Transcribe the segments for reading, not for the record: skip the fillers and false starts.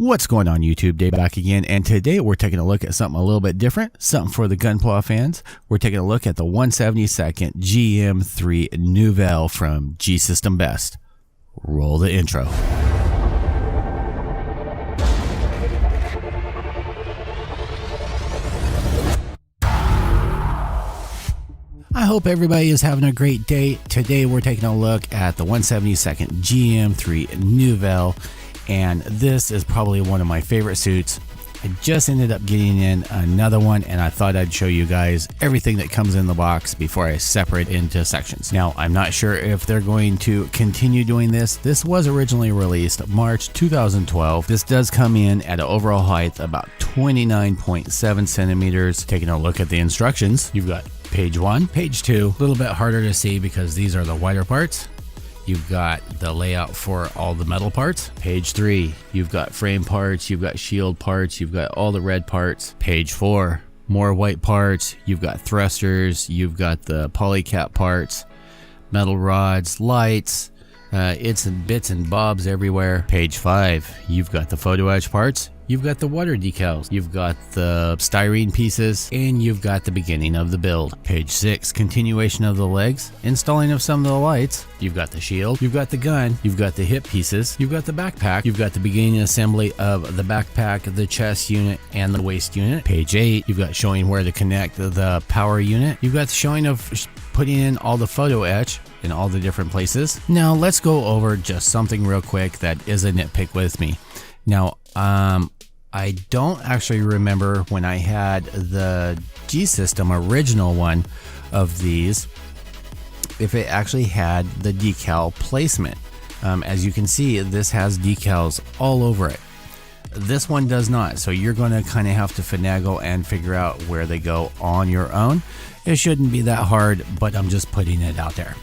What's going on YouTube? Dave back again, and today we're taking a look at something a little bit different, something for the Gunpla fans. We're taking a look at the 172nd GM3 Nouvelle from G System Best. Roll the intro. I hope everybody is having a great day. Today we're taking a look at the 172nd GM3 Nouvelle, and this is probably one of my favorite suits. I just ended up getting in another one, and I thought I'd show you guys everything that comes in the box before I separate into sections. Now, I'm not sure if they're going to continue doing this. This was originally released March 2012. This does come in at an overall height about 29.7 centimeters. Taking a look at the instructions, you've got page 1, page 2, a little bit harder to see because these are the wider parts. You've got the layout for all the metal parts. Page 3, you've got frame parts, you've got shield parts, you've got all the red parts. Page 4, more white parts, you've got thrusters, you've got the polycap parts, metal rods, lights, it's and bits and bobs everywhere. Page 5, you've got the photo etch parts, you've got the water decals, you've got the styrene pieces, and you've got the beginning of the build. Page 6, continuation of the legs, installing of some of the lights. You've got the shield, you've got the gun, you've got the hip pieces, you've got the backpack, you've got the beginning assembly of the backpack, the chest unit, and the waist unit. Page 8, you've got showing where to connect the power unit. You've got the showing of putting in all the photo etch in all the different places. Now let's go over just something real quick that is a nitpick with me. Now, I don't actually remember when I had the G System original one of these, if it actually had the decal placement. As you can see, this has decals all over it. This one does not, so you're going to kind of have to finagle and figure out where they go on your own. It shouldn't be that hard, but I'm just putting it out there.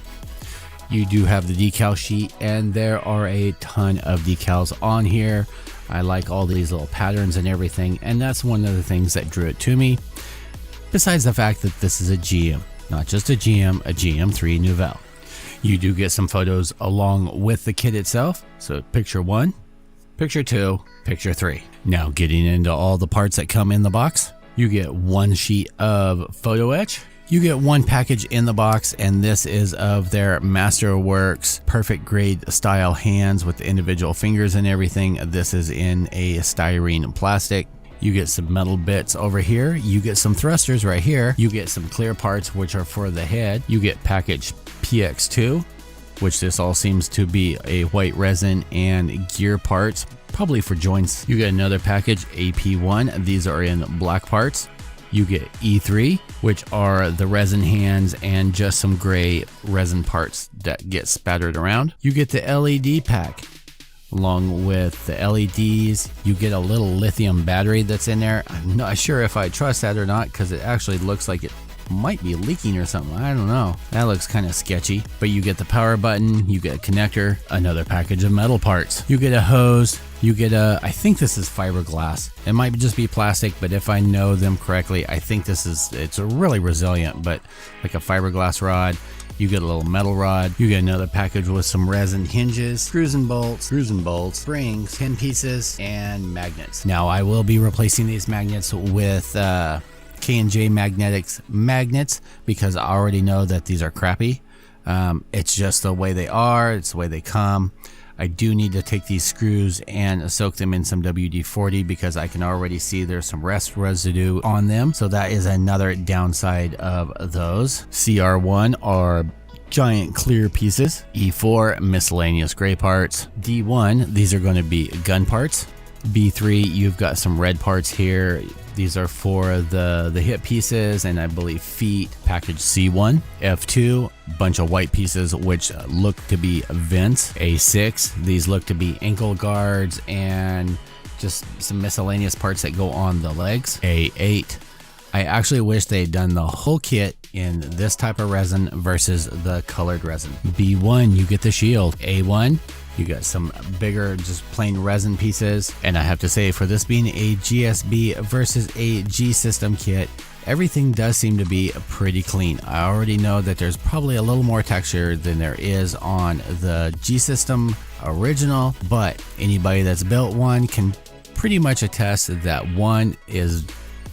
You do have the decal sheet, and there are a ton of decals on here. I like all these little patterns and everything, and that's one of the things that drew it to me. Besides the fact that this is a GM, not just a GM, a GM3 Nouvelle. You do get some photos along with the kit itself. So picture 1, picture 2, picture 3. Now getting into all the parts that come in the box, you get one sheet of photo etch. You get one package in the box, and this is of their Masterworks perfect grade style hands with the individual fingers and everything. This is in a styrene plastic. You get some metal bits over here. You get some thrusters right here. You get some clear parts, which are for the head. You get package PX2, which this all seems to be a white resin and gear parts, probably for joints. You get another package, AP1. These are in black parts. You get E3, which are the resin hands and just some gray resin parts that get spattered around. You get the LED pack. Along with the LEDs, you get a little lithium battery that's in there. I'm not sure if I trust that or not, because it actually looks like it might be leaking or something. I don't know. That looks kind of sketchy. But you get the power button, you get a connector, another package of metal parts. You get a hose, you get I think this is fiberglass. It might just be plastic, but if I know them correctly, I think it's a really resilient, but like a fiberglass rod. You get a little metal rod. You get another package with some resin hinges, screws and bolts, springs, pin pieces, and magnets. Now I will be replacing these magnets with K&J Magnetics magnets, because I already know that these are crappy. It's just the way they are. It's the way they come. I do need to take these screws and soak them in some WD-40, because I can already see there's some rust residue on them. So that is another downside of those. CR1 are giant clear pieces. E4, miscellaneous gray parts. D1, these are going to be gun parts. B3, you've got some red parts here. These are for the hip pieces and I believe feet. Package C1. F2, bunch of white pieces which look to be vents. A6, these look to be ankle guards and just some miscellaneous parts that go on the legs. A8, I actually wish they had done the whole kit in this type of resin versus the colored resin. B1, you get the shield. A1, you got some bigger just plain resin pieces, and I have to say, for this being a GSB versus a G System kit, everything does seem to be pretty clean. I already know that there's probably a little more texture than there is on the G System original, but anybody that's built one can pretty much attest that one is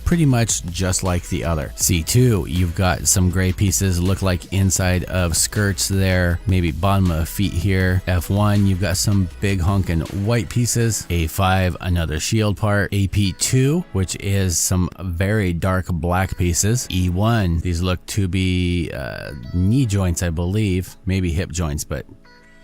pretty much just like the other. C2, you've got some gray pieces look like inside of skirts there, maybe bottom of feet here. F1, you've got some big honking white pieces. A5, another shield part. AP2, which is some very dark black pieces. E1, these look to be knee joints, I believe, maybe hip joints, but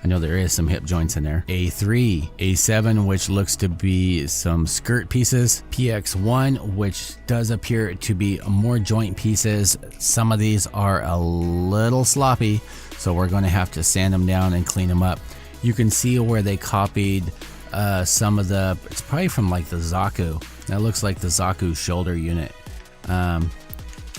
I know there is some hip joints in there. A3, A7, which looks to be some skirt pieces. PX1, which does appear to be more joint pieces. Some of these are a little sloppy, so we're going to have to sand them down and clean them up. You can see where they copied some of the, it's probably from like the Zaku. That looks like the Zaku shoulder unit.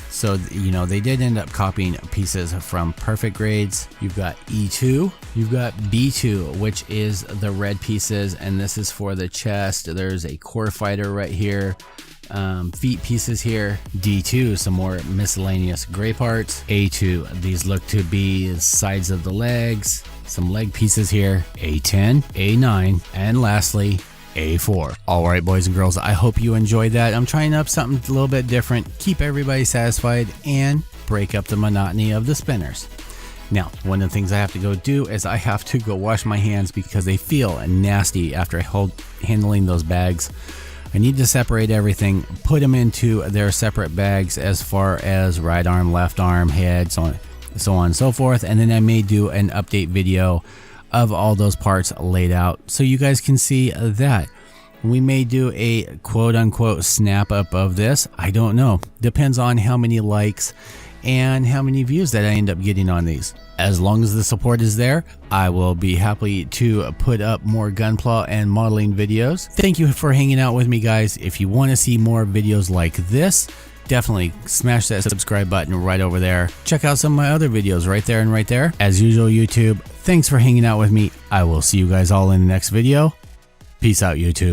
So, you know, they did end up copying pieces from Perfect Grades. You've got E2, you've got B2, which is the red pieces, and this is for the chest. There's a core fighter right here. Feet pieces here. D2, some more miscellaneous gray parts. A2, these look to be sides of the legs, some leg pieces here. A10, A9, and lastly, A4. All right, boys and girls, I hope you enjoyed that. I'm trying up something a little bit different, keep everybody satisfied, and break up the monotony of the spinners. Now, one of the things I have to go do is I have to go wash my hands because they feel nasty after handling those bags. I need to separate everything, put them into their separate bags as far as right arm, left arm, head, so on and so forth, and then I may do an update video of all those parts laid out so you guys can see that. We may do a quote-unquote snap up of this. I don't know. Depends on how many likes and how many views that I end up getting on these. As long as the support is there, I will be happy to put up more Gunpla and modeling videos. Thank you for hanging out with me, guys. If you want to see more videos like this, definitely smash that subscribe button right over there. Check out some of my other videos right there and right there. As usual, YouTube, thanks for hanging out with me. I will see you guys all in the next video. Peace out, YouTube.